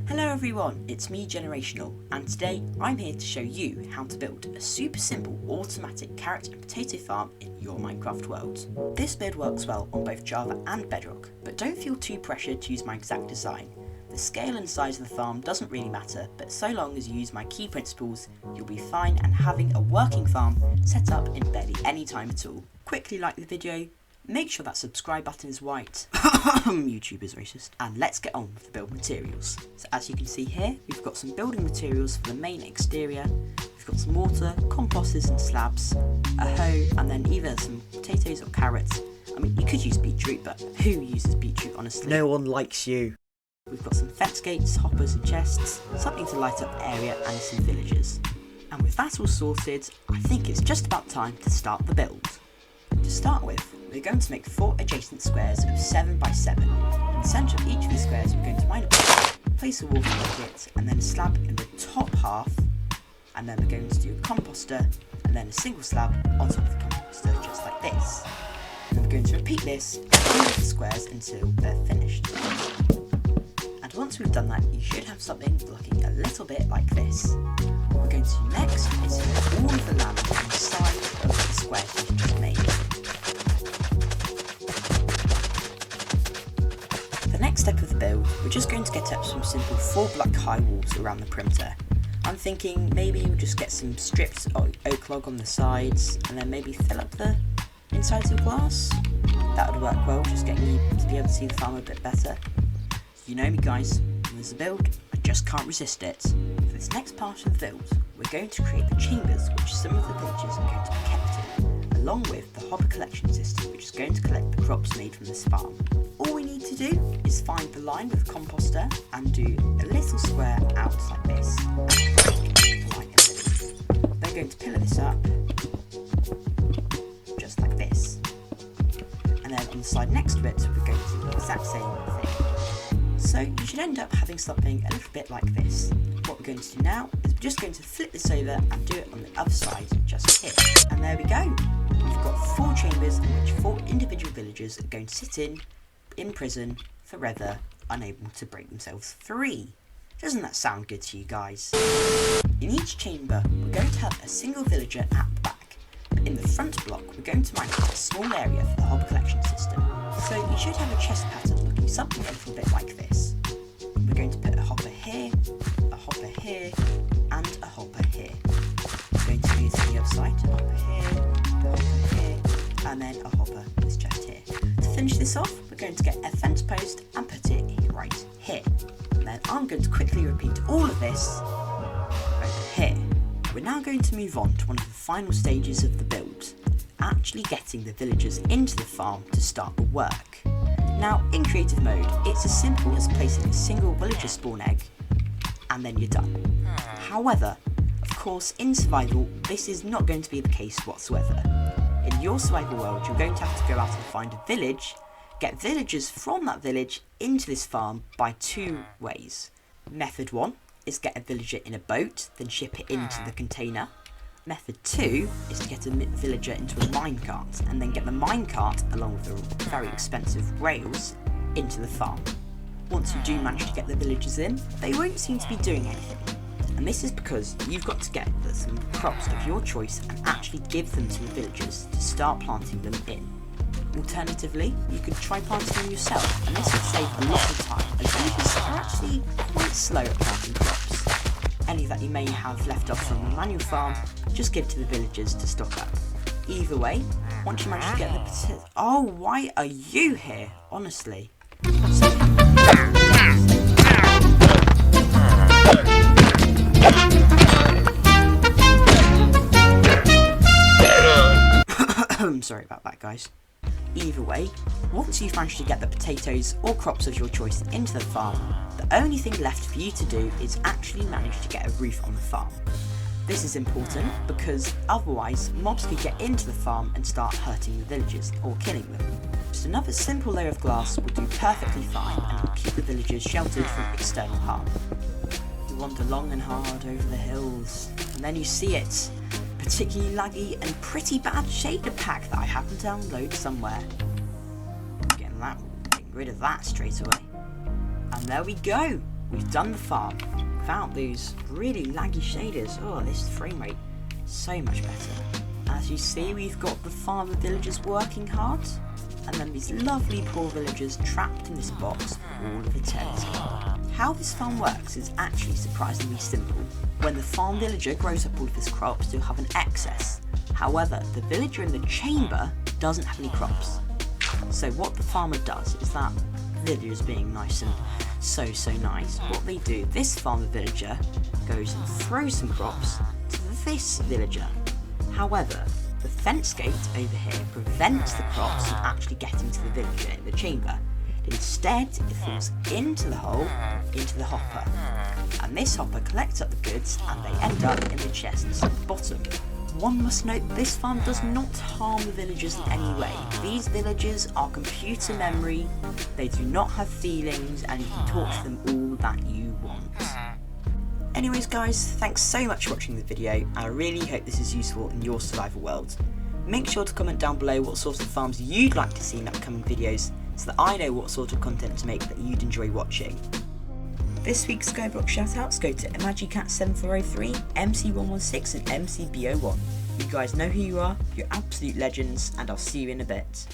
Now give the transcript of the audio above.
Hello everyone, it's me Generational, and today I'm here to show you how to build a super simple automatic carrot and potato farm in your Minecraft world. This build works well on both Java and Bedrock, but don't feel too pressured to use my exact design. The scale and size of the farm doesn't really matter, but so long as you use my key principles, you'll be fine and having a working farm set up in barely any time at all. Quickly like the video, make sure that subscribe button is white, YouTube is racist, and let's get on with the build materials. So as you can see here, we've got some building materials for the main exterior, we've got some water, composters and slabs, a hoe, and then either some potatoes or carrots. I mean, you could use beetroot, but who uses beetroot honestly? No one likes you. We've got some fence gates, hoppers and chests, something to light up the area and some villagers. And with that all sorted, I think it's just about time to start the build. To start with, we're going to make 4 adjacent squares of 7 by 7. In the centre of each of these squares we're going to mine a block, place a water bucket and then a slab in the top half, and then we're going to do a composter and then a single slab on top of the composter just like this. And then we're going to repeat this in all of the squares until they're finished. And once we've done that, you should have something looking a little bit like this. What we're going to do next is fill all of the land inside of the squares we've just made. The next step of the build, we're just going to get up some simple 4 block high walls around the perimeter. I'm thinking maybe we'll just get some strips of oak log on the sides and then maybe fill up the insides of glass. That would work well, just getting you to be able to see the farm a bit better. You know me guys, when there's a build, I just can't resist it. For this next part of the build, we're going to create the chambers which some of the villagers are going to be kept in, along with the hopper collection system which is going to collect the crops made from this farm. All we need to do is find the line with the composter and do a little square out like this. The line in the middle. They're going to pillar this up, just like this. And then on the side next to it, we're going to do the exact same thing. So you should end up having something a little bit like this. What we're going to do now is we're just going to flip this over and do it on the other side, just here. And there we go. We've got 4 chambers in which 4 individual villagers are going to sit in prison forever, unable to break themselves free. Doesn't that sound good to you guys? In each chamber, we're going to have a single villager at the back. But in the front block, we're going to mine out a small area for the hopper collection system. So you should have a chest pattern looking something a little bit like this. We're going to put a hopper here, and a hopper here, We're going to do this on the other side, a hopper here, a hopper here, and then a hopper is just here. To finish this off, we're going to get a fence post and put it right here. And then I'm going to quickly repeat all of this over here. We're now going to move on to one of the final stages of the build, actually getting the villagers into the farm to start the work. Now in creative mode, it's as simple as placing a single villager spawn egg and then you're done. However, of course in survival this is not going to be the case whatsoever. In your survival world you're going to have to go out and find a village, get villagers from that village into this farm by 2 ways. Method 1 is get a villager in a boat, then ship it into the container. Method 2 is to get a villager into a minecart and then get the minecart along with the very expensive rails into the farm. Once you do manage to get the villagers in, they won't seem to be doing anything. And this is because you've got to get some crops of your choice and actually give them to the villagers to start planting them in. Alternatively, you could try planting them yourself, and this would save a lot of time as villagers are actually quite slow at planting crops. Any that you may have left off from a manual farm, just give to the villagers to stock up. Either way, once you manage to get the potato— oh, why are you here? Honestly. Sorry about that, guys. Either way, once you've managed to get the potatoes or crops of your choice into the farm, the only thing left for you to do is actually manage to get a roof on the farm. This is important because otherwise mobs could get into the farm and start hurting the villagers or killing them. Just another simple layer of glass will do perfectly fine and will keep the villagers sheltered from external harm. You wander long and hard over the hills and then you see it. Particularly laggy and pretty bad shader pack that I happen to download somewhere. Getting rid of that straight away. And there we go. we've done the farm without those really laggy shaders. Oh, this frame rate is so much better. As you see, we've got the farmer villagers working hard, and then these lovely poor villagers trapped in this box with all of eternity. How this farm works is actually surprisingly simple. When the farm villager grows up all of his crops, he'll have an excess. However, the villager in the chamber doesn't have any crops. So what the farmer does is that the villagers being nice and so nice, what they do, this farmer villager goes and throws some crops to this villager. However, the fence gate over here prevents the crops from actually getting to the villager in the chamber. Instead, it falls into the hole, into the hopper. And this hopper collects up the goods and they end up in the chests at the bottom. One must note that this farm does not harm the villagers in any way. These villagers are computer memory, they do not have feelings, and you can talk to them all that you want. Anyways guys, thanks so much for watching the video. I really hope this is useful in your survival world. Make sure to comment down below what sort of farms you'd like to see in upcoming videos, so that I know what sort of content to make that you'd enjoy watching. This week's Skyblock shoutouts go to Imagicat7403, MC116 and MCB01. You guys know who you are, you're absolute legends, and I'll see you in a bit.